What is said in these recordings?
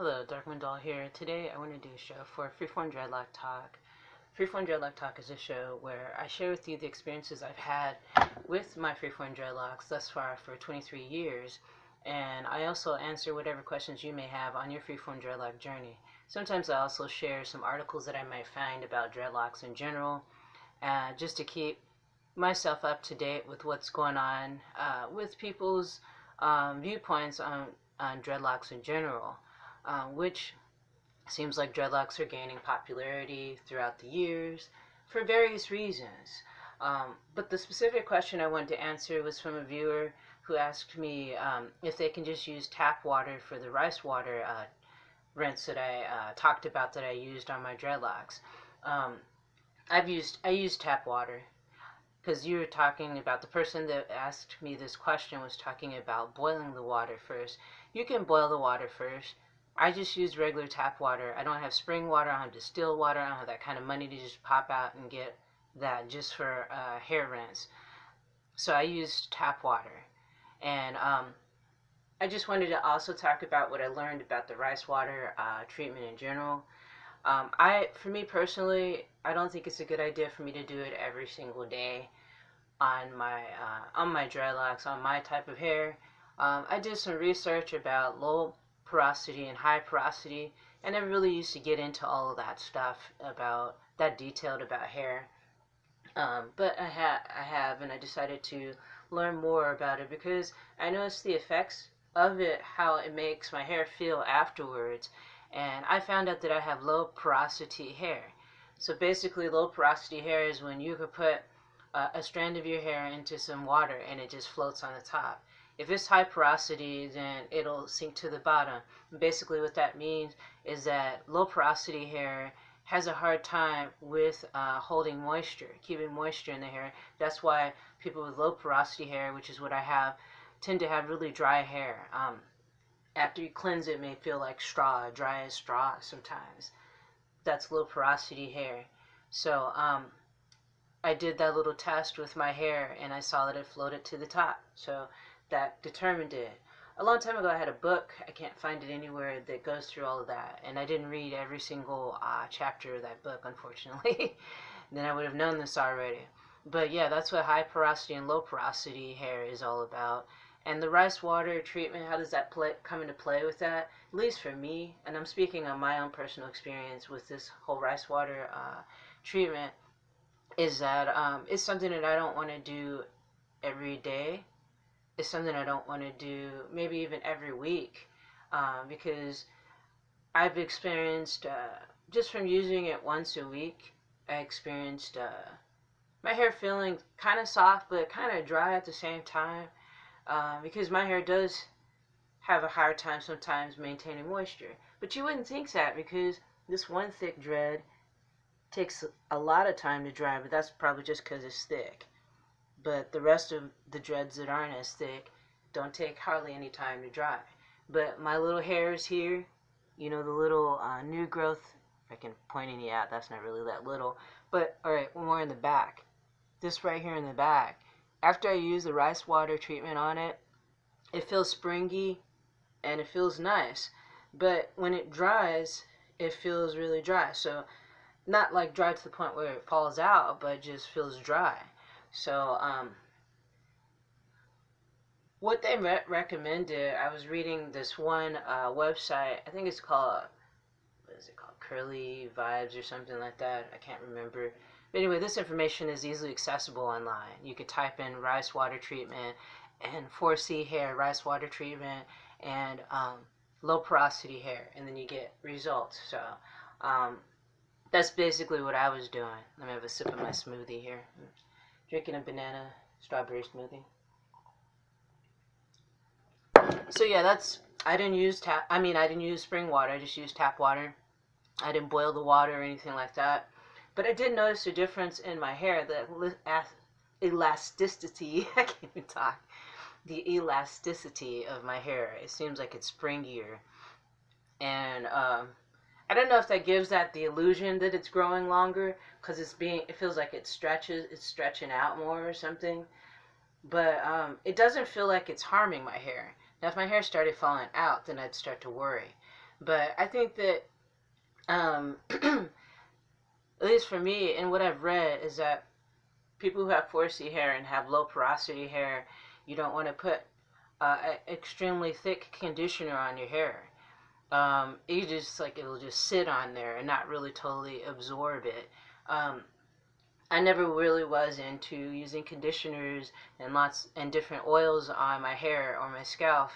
Hello, Darkman Doll here. Today I want to do a show for Freeform Dreadlock Talk. Freeform Dreadlock Talk is a show where I share with you the experiences I've had with my Freeform Dreadlocks thus far for 23 years, and I also answer whatever questions you may have on your Freeform Dreadlock journey. Sometimes I also share some articles that I might find about dreadlocks in general, just to keep myself up to date with what's going on with people's viewpoints on dreadlocks in general, which seems like dreadlocks are gaining popularity throughout the years for various reasons. But the specific question I wanted to answer was from a viewer who asked me if they can just use tap water for the rice water rinse that I talked about that I used on my dreadlocks. I used tap water because you were talking about, the person that asked me this question was talking about boiling the water first. You can boil the water first. I just use regular tap water. I don't have spring water. I don't have distilled water. I don't have that kind of money to just pop out and get that just for hair rinse. So I used tap water. And I just wanted to also talk about what I learned about the rice water treatment in general. For me personally, I don't think it's a good idea for me to do it every single day on my dreadlocks, on my type of hair. I did some research about low porosity and high porosity, and I really used to get into all of that stuff about that detailed about hair. But I have, and I decided to learn more about it because I noticed the effects of it, how it makes my hair feel afterwards, and I found out that I have low porosity hair. So basically, low porosity hair is when you could put a strand of your hair into some water and it just floats on the top. If it's high porosity, then it'll sink to the bottom. Basically, what that means is that low porosity hair has a hard time with holding moisture, keeping moisture in the hair. That's why people with low porosity hair, which is what I have, tend to have really dry hair. After you cleanse it, it may feel like straw, dry as straw sometimes. That's low porosity hair. So I did that little test with my hair and I saw that it floated to the top. So that determined it. A long time ago I had a book, I can't find it anywhere, that goes through all of that. And I didn't read every single chapter of that book, unfortunately. Then I would have known this already. But yeah, that's what high porosity and low porosity hair is all about. And the rice water treatment, how does that come into play with that? At least for me, and I'm speaking on my own personal experience with this whole rice water treatment, is that it's something that I don't want to do every day. It's something I don't want to do maybe even every week, because I've experienced, just from using it once a week, I experienced my hair feeling kind of soft but kind of dry at the same time, because my hair does have a hard time sometimes maintaining moisture. But you wouldn't think that, because this one thick dread takes a lot of time to dry, but that's probably just because it's thick. But the rest of the dreads that aren't as thick don't take hardly any time to dry. But my little hairs here, the little new growth, if I can point any out, that's not really that little. But alright, one more in the back. This right here in the back. After I use the rice water treatment on it, it feels springy and it feels nice. But when it dries, it feels really dry. So not like dry to the point where it falls out, but it just feels dry. So what they recommended, I was reading this one website, I think it's called, what is it called, Curly Vibes or something like that, I can't remember. But anyway, this information is easily accessible online. You could type in rice water treatment and 4C hair rice water treatment and low porosity hair, and then you get results. So that's basically what I was doing. Let me have a sip of my smoothie here. I'm drinking a banana strawberry smoothie. So yeah, I didn't use spring water. I just used tap water. I didn't boil the water or anything like that. But I did notice a difference in my hair, the elasticity, I can't even talk, the elasticity of my hair. It seems like it's springier. And I don't know if that gives that the illusion that it's growing longer, because it feels like it's stretching out more or something. But it doesn't feel like it's harming my hair. Now, if my hair started falling out, then I'd start to worry. But I think that, at least for me, and what I've read is that people who have 4C hair and have low porosity hair, you don't want to put extremely thick conditioner on your hair. You just like it'll just sit on there and not really totally absorb it. I never really was into using conditioners and lots and different oils on my hair or my scalp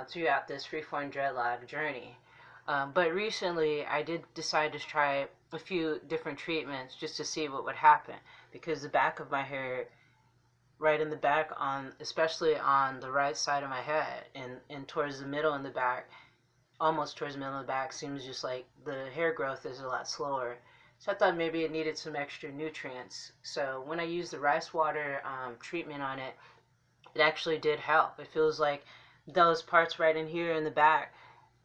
throughout this freeform dreadlock journey. But recently, I did decide to try a few different treatments just to see what would happen, because the back of my hair, right in the back, on especially on the right side of my head and towards the middle and the back, almost towards the middle of the back, seems just like the hair growth is a lot slower. So I thought maybe it needed some extra nutrients. So when I used the rice water treatment on it, it actually did help. It feels like those parts right in here in the back.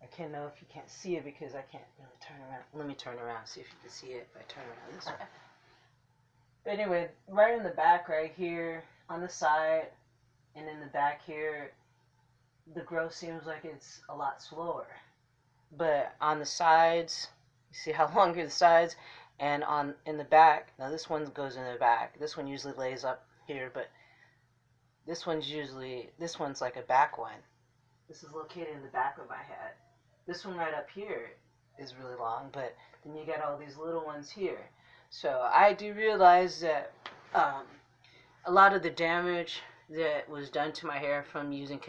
I can't know if you can't see it because I can't really turn around. Let me turn around, see if you can see it if I turn around this way. But anyway, right in the back right here, on the side, and in the back here, the growth seems like it's a lot slower. But on the sides, you see how long are the sides? And in the back, now this one goes in the back. This one usually lays up here, but this one's like a back one. This is located in the back of my head. This one right up here is really long, but then you got all these little ones here. So I do realize that a lot of the damage that was done to my hair from using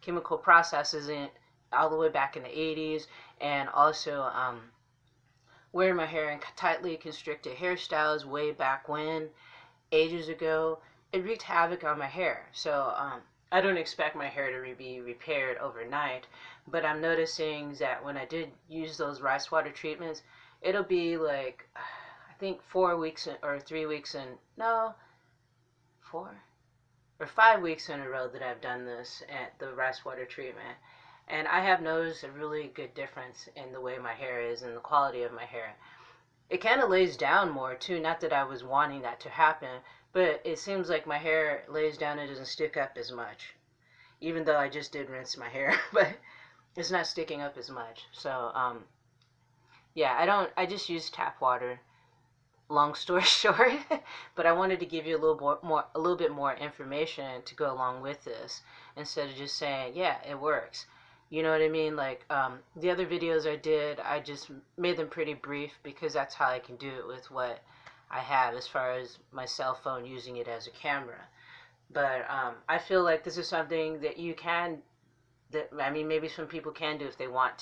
chemical processes all the way back in the 80s, and also wearing my hair in tightly constricted hairstyles way back when, ages ago, it wreaked havoc on my hair. So I don't expect my hair to be repaired overnight, but I'm noticing that when I did use those rice water treatments, it'll be like, I think 4 weeks or 3 weeks in, no, 4 or 5 weeks in a row that I've done this at the rice water treatment. And I have noticed a really good difference in the way my hair is and the quality of my hair. It kind of lays down more too, not that I was wanting that to happen, but it seems like my hair lays down and doesn't stick up as much. Even though I just did rinse my hair, but it's not sticking up as much. So, yeah, I just use tap water. Long story short, but I wanted to give you a little bit more information to go along with this, instead of just saying, yeah, it works. You know what I mean? Like, the other videos I did, I just made them pretty brief because that's how I can do it with what I have as far as my cell phone, using it as a camera. But I feel like this is something that maybe some people can do if they want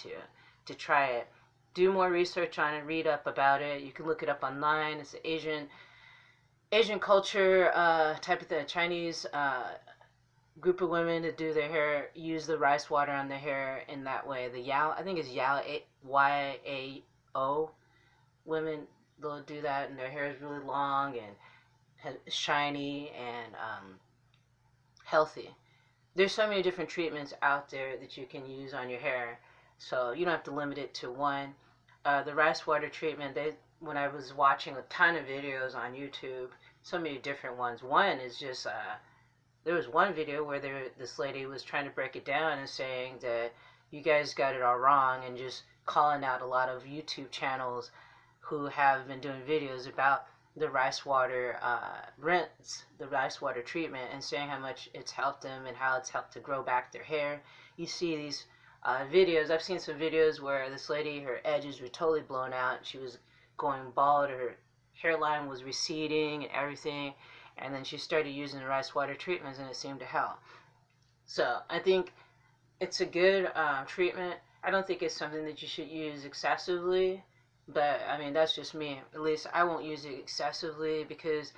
to try it. Do more research on it, read up about it. You can look it up online. It's an Asian culture type of thing, Chinese group of women that do their hair, use the rice water on their hair in that way. The Yao, I think it's Yao, Y-A-O women, they'll do that, and their hair is really long and shiny and healthy. There's so many different treatments out there that you can use on your hair, so you don't have to limit it to one. The rice water treatment, when I was watching a ton of videos on YouTube, so many different ones. One is just there was one video where this lady was trying to break it down and saying that you guys got it all wrong, and just calling out a lot of YouTube channels who have been doing videos about the rice water rinse, the rice water treatment, and saying how much it's helped them and how it's helped to grow back their hair. You see these videos. I've seen some videos where this lady, her edges were totally blown out. She was going bald. Her hairline was receding and everything. And then she started using the rice water treatments, and it seemed to help. So I think it's a good treatment. I don't think it's something that you should use excessively, but I mean, that's just me. At least I won't use it excessively because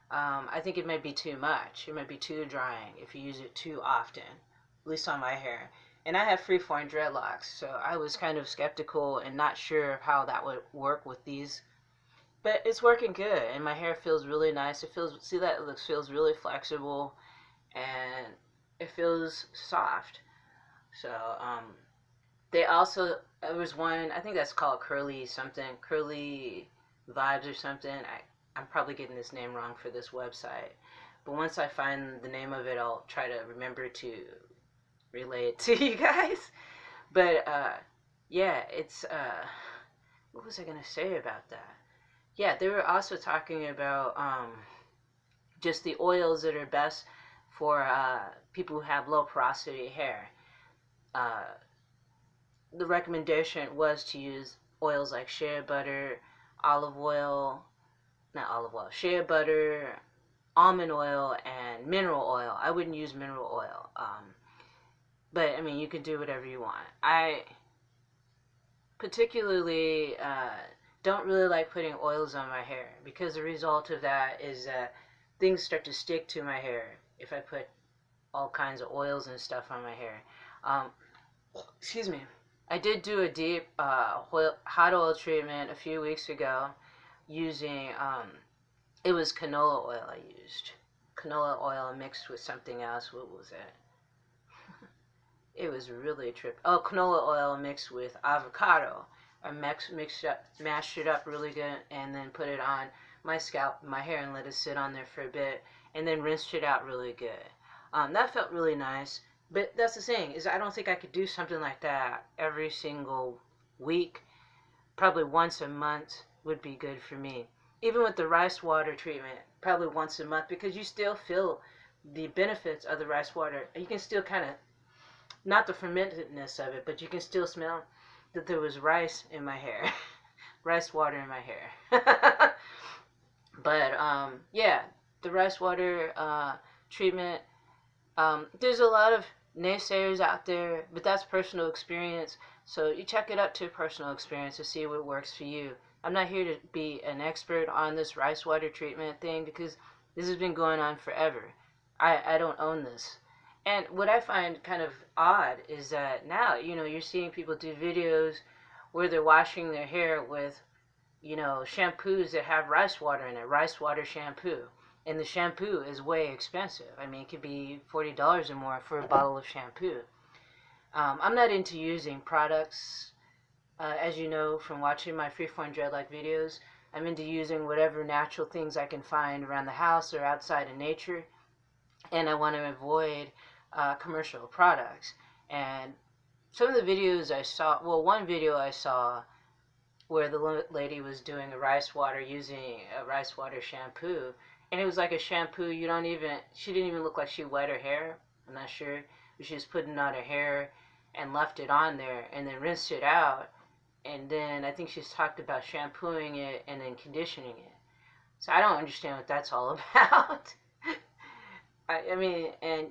I think it might be too much. It might be too drying if you use it too often, at least on my hair. And I have freeform dreadlocks, so I was kind of skeptical and not sure how that would work with these. But it's working good, and my hair feels really nice. It feels, see that, it feels really flexible, and it feels soft. So, they also, there was one, I think that's called Curly something, Curly Vibes or something. I'm probably getting this name wrong for this website. But once I find the name of it, I'll try to remember to relay it to you guys. But yeah, it's what was I gonna say about that? Yeah, they were also talking about just the oils that are best for people who have low porosity hair. Uh, the recommendation was to use oils like shea butter, olive oil, not olive oil, shea butter, almond oil, and mineral oil. I wouldn't use mineral oil, but I mean, you can do whatever you want. I particularly don't really like putting oils on my hair because the result of that is that things start to stick to my hair if I put all kinds of oils and stuff on my hair. Um, excuse me. I did do a deep hot oil treatment a few weeks ago using, it was canola oil I used. Canola oil mixed with something else. What was it? It was really a trip. Oh, canola oil mixed with avocado. I mashed it up really good, and then put it on my scalp, my hair, and let it sit on there for a bit, and then rinsed it out really good. That felt really nice. But that's the thing, is I don't think I could do something like that every single week. Probably once a month would be good for me. Even with the rice water treatment, probably once a month, because you still feel the benefits of the rice water. You can still kind of, not the fermentedness of it, but you can still smell that there was rice in my hair. Rice water in my hair. But yeah, the rice water treatment, there's a lot of naysayers out there, but that's personal experience. So you check it up to personal experience to see what works for you. I'm not here to be an expert on this rice water treatment thing because this has been going on forever. I don't own this. And what I find kind of odd is that now, you're seeing people do videos where they're washing their hair with, shampoos that have rice water in it, rice water shampoo. And the shampoo is way expensive. I mean, it could be $40 or more for a bottle of shampoo. I'm not into using products, as you know from watching my freeform dreadlock videos. I'm into using whatever natural things I can find around the house or outside in nature. And I want to avoid commercial products. And some of the videos I saw, well, one video I saw where the lady was doing a rice water using a rice water shampoo, and it was like a shampoo she didn't even look like she wet her hair. I'm not sure, but she was putting on her hair and left it on there and then rinsed it out, and then I think she's talked about shampooing it and then conditioning it. So I don't understand what that's all about. I mean, and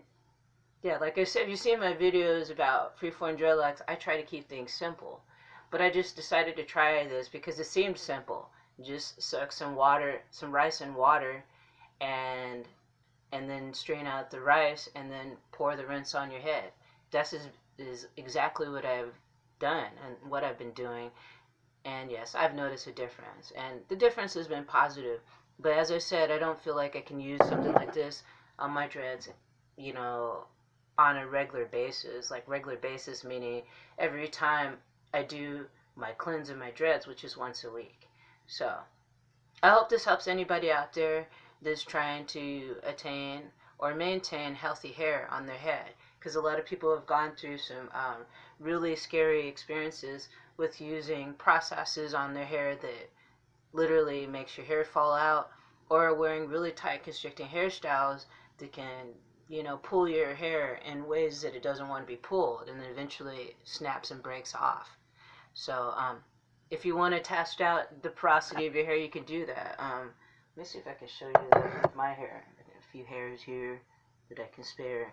yeah, like I said, if you see my videos about freeform dreadlocks, I try to keep things simple. But I just decided to try this because it seemed simple. Just soak some water, some rice in water, and then strain out the rice, and then pour the rinse on your head. That is exactly what I've done and what I've been doing. And yes, I've noticed a difference, and the difference has been positive. But as I said, I don't feel like I can use something like this on my dreads, on a regular basis. Like regular basis meaning every time I do my cleanse of my dreads, which is once a week. So I hope this helps anybody out there that's trying to attain or maintain healthy hair on their head, because a lot of people have gone through some really scary experiences with using processes on their hair that literally makes your hair fall out, or wearing really tight constricting hairstyles that can pull your hair in ways that it doesn't want to be pulled, and then eventually snaps and breaks off. So if you want to test out the porosity of your hair, you can do that. Let me see if I can show you that with my hair. A few hairs here that I can spare.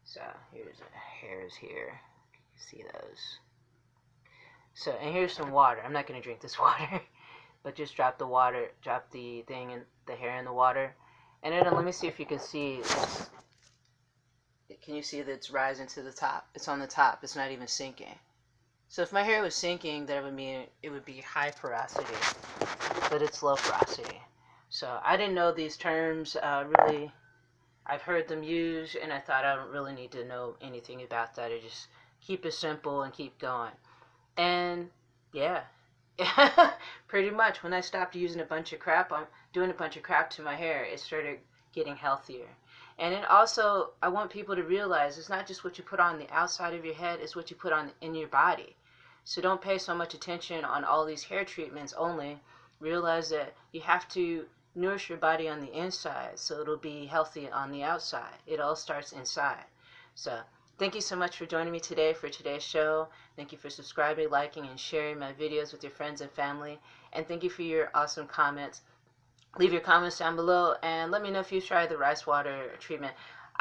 So here's hairs here. You can see those. So, and here's some water. I'm not going to drink this water, but just drop the thing in the hair in the water. And then let me see if you can see. Can you see that it's rising to the top? It's on the top. It's not even sinking. So if my hair was sinking, that would mean it would be high porosity, but it's low porosity. So I didn't know these terms really. I've heard them used, and I thought I don't really need to know anything about that. I just keep it simple and keep going. And yeah, pretty much when I stopped using a bunch of crap, I'm doing a bunch of crap to my hair, it started getting healthier. And then also, I want people to realize it's not just what you put on the outside of your head, it's what you put on in your body. So don't pay so much attention on all these hair treatments only. Realize that you have to nourish your body on the inside so it'll be healthy on the outside. It all starts inside. So thank you so much for joining me today for today's show. Thank you for subscribing, liking, and sharing my videos with your friends and family. And thank you for your awesome comments. Leave your comments down below and let me know if you've tried the rice water treatment.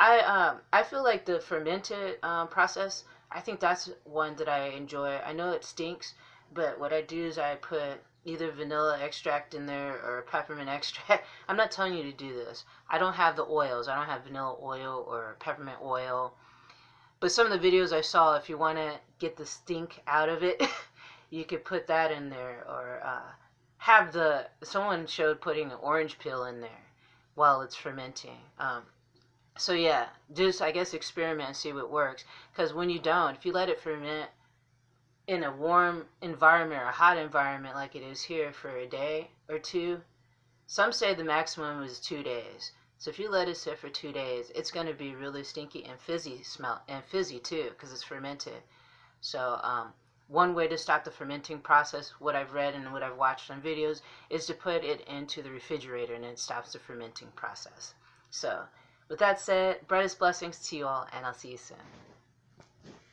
I feel like the fermented process, I think that's one that I enjoy. I know it stinks, but what I do is I put either vanilla extract in there or peppermint extract. I'm not telling you to do this. I don't have the oils. I don't have vanilla oil or peppermint oil. But some of the videos I saw, if you want to get the stink out of it, you could put that in there, or someone showed putting an orange peel in there while it's fermenting. So yeah, just I guess experiment and see what works. Because when you don't, if you let it ferment in a warm environment or a hot environment like it is here for a day or two, some say the maximum is 2 days. So if you let it sit for 2 days, it's going to be really stinky and fizzy too, because it's fermented. So one way to stop the fermenting process, what I've read and what I've watched on videos, is to put it into the refrigerator, and it stops the fermenting process. So with that said, brightest blessings to you all, and I'll see you soon.